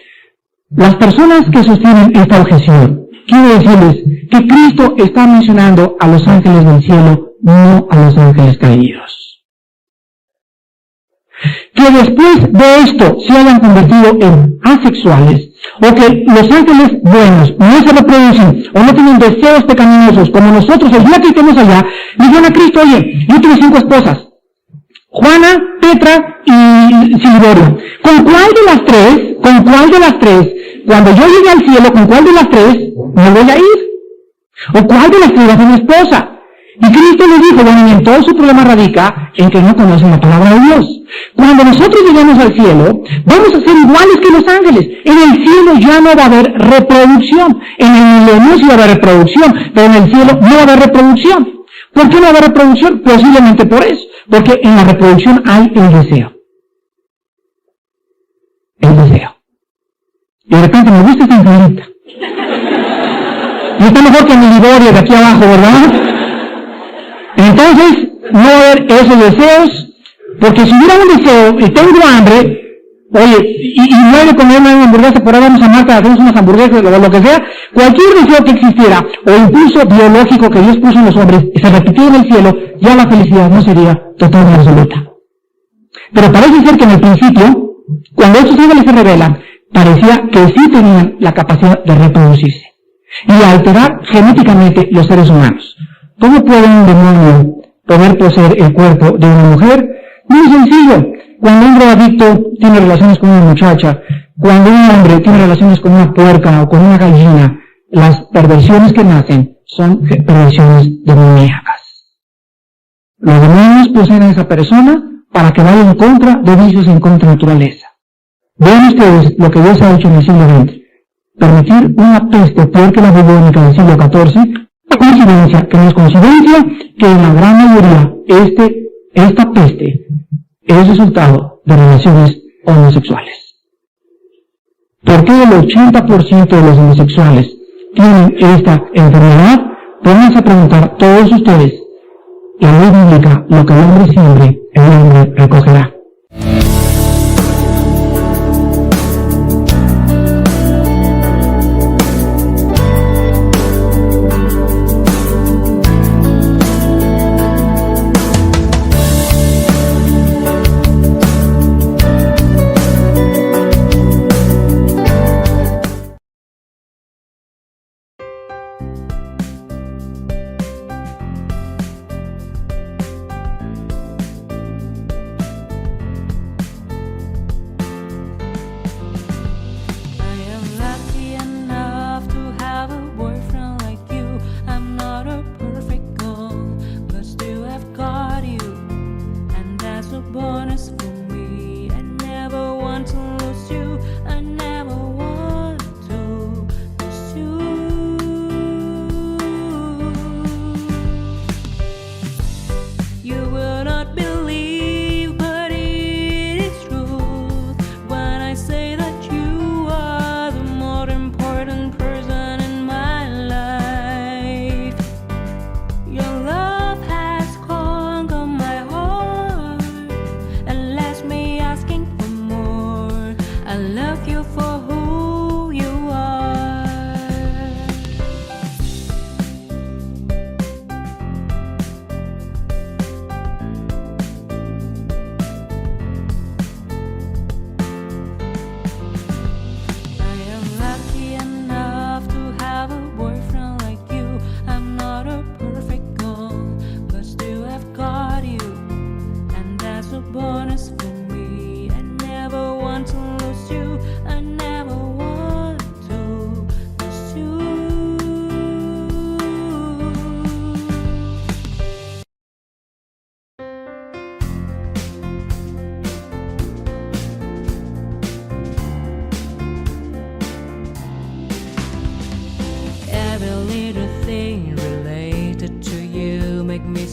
Las personas que sostienen esta objeción, quiero decirles que Cristo está mencionando a los ángeles del cielo, no a los ángeles caídos. Que después de esto se hayan convertido en asexuales, o que los ángeles buenos no se reproducen, o no tienen deseos pecaminosos, como nosotros, el día que estemos allá, le dijeron a Cristo, oye, yo tuve 5 esposas, Juana, Petra y Silveria. ¿Con cuál de las tres, cuando yo llegue al cielo, con cuál de las 3 me voy a ir? ¿O cuál de las 3 va a ser mi esposa? Y Cristo le dijo, bueno, y en todo su problema radica en que no conocen la palabra de Dios. Cuando nosotros lleguemos al cielo, vamos a ser iguales que los ángeles. En el cielo ya no va a haber reproducción. En el milenio sí va a haber reproducción, pero en el cielo no va a haber reproducción. ¿Por qué no va a haber reproducción? Posiblemente por eso. Porque en la reproducción hay el deseo. El deseo. Y de repente me gusta esta angelita. Y está mejor que mi Liboria de aquí abajo, ¿verdad? Entonces, no va a haber esos deseos, porque si hubiera un deseo y tengo hambre, oye, y no hay de comer una hamburguesa, por ahí vamos a Marta, hacemos unas hamburguesas, o lo que sea, cualquier deseo que existiera, o impulso biológico que Dios puso en los hombres, y se repitió en el cielo, ya la felicidad no sería total y absoluta. Pero parece ser que en el principio, cuando estos ángeles se revelan, parecía que sí tenían la capacidad de reproducirse, y de alterar genéticamente los seres humanos. ¿Cómo puede un demonio poder poseer el cuerpo de una mujer? Muy sencillo. Cuando un drogadicto tiene relaciones con una muchacha, cuando un hombre tiene relaciones con una puerca o con una gallina, las perversiones que nacen son perversiones demoníacas. Los demonios poseen a esa persona para que vaya en contra de vicios en contra de naturaleza. Vean ustedes lo que Dios ha hecho en el siglo XX. Permitir una peste peor que la bubónica del siglo XIV. La coincidencia, que no es coincidencia, que en la gran mayoría esta peste es resultado de relaciones homosexuales. ¿Por qué el 80% de los homosexuales tienen esta enfermedad? Pónganse a preguntar todos ustedes. La ley bíblica, lo que el hombre siembre, el hombre recogerá.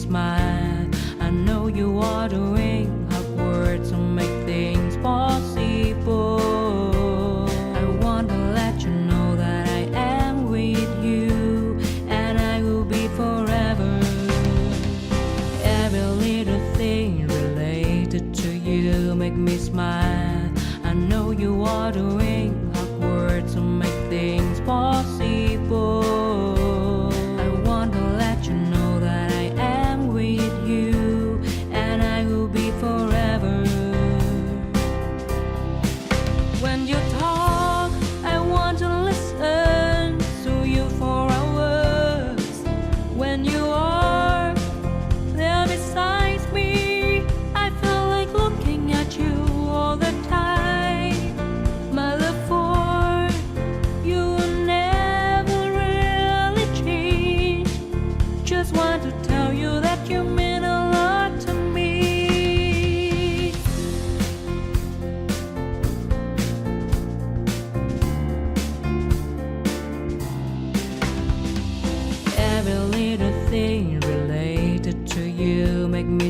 smile. I know you are doing hard work to make things possible.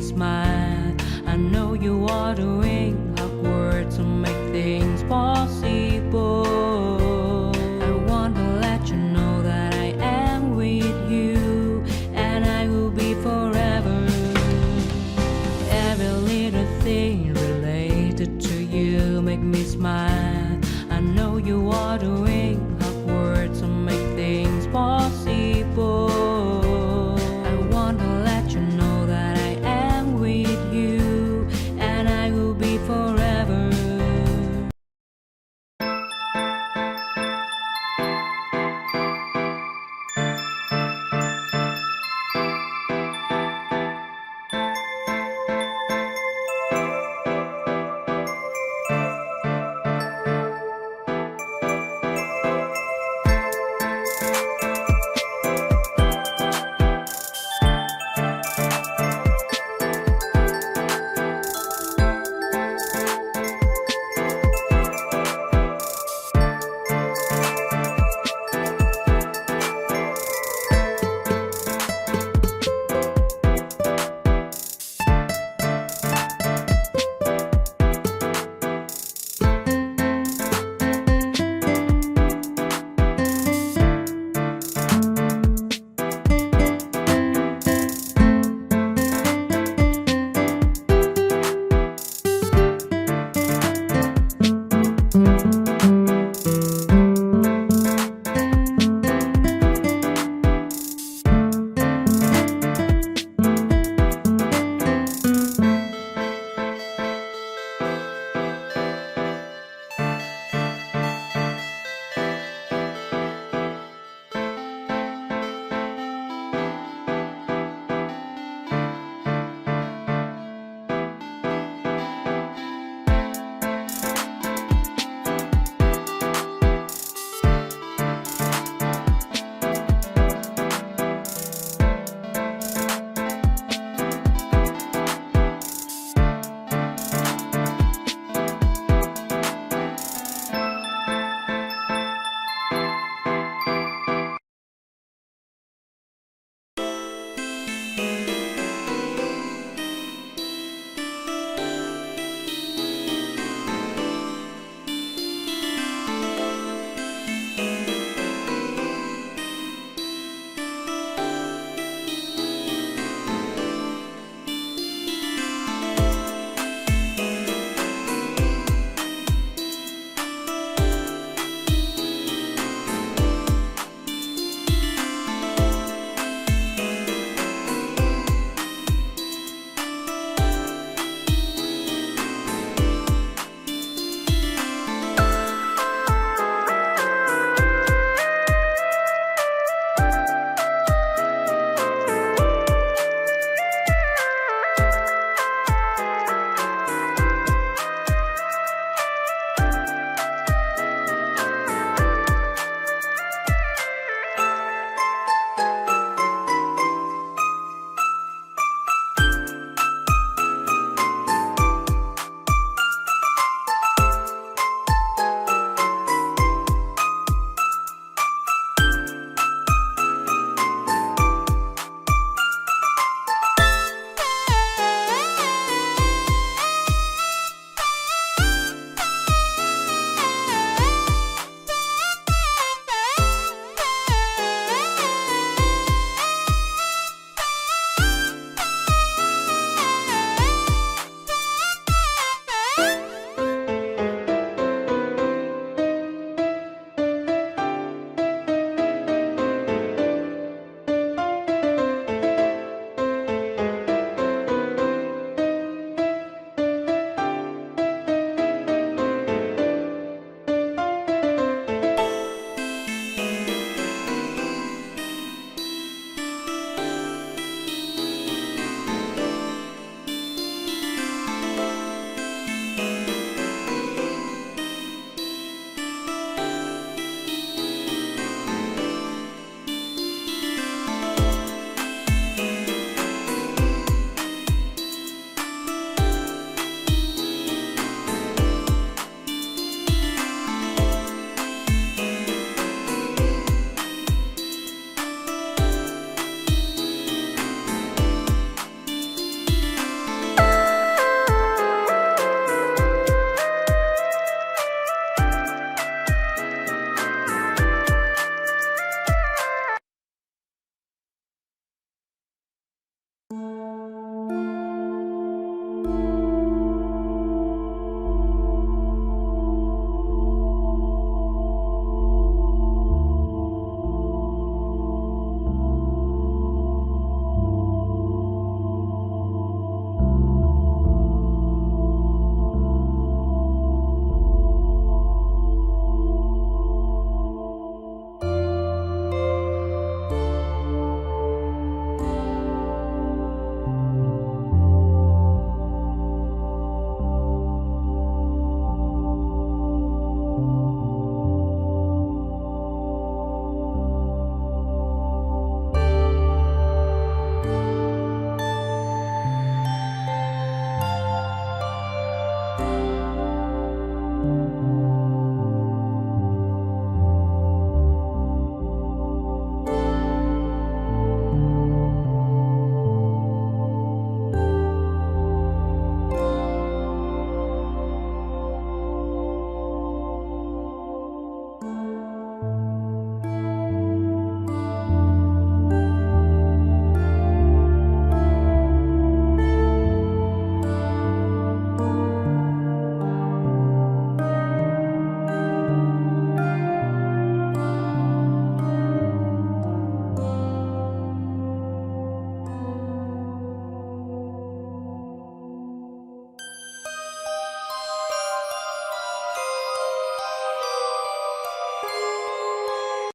smile. I know you are doing hard work to make things possible.